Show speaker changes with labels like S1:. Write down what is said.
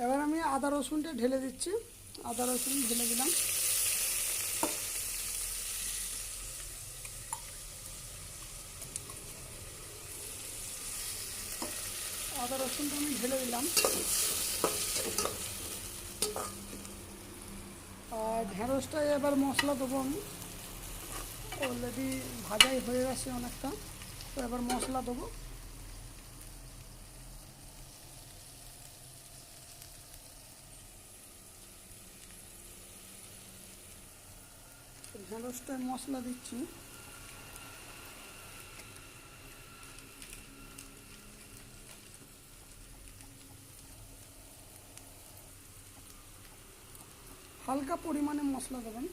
S1: এবার আমি আদা রসুনটা ঢেলে দিচ্ছি। আদা রসুন ঢেলে দিলাম। আদা রসুনটা আমি ঢেলে দিলাম। আর ঢেঁড়সটা এবার মশলা দেবো আমি। অলরেডি ভাজাই হয়ে গেছে অনেকটা, তো এবার মশলা দেবো। ঢেঁড়সটায় মশলা দিচ্ছি। হালকা পরিমাণে মশলা দেবেন।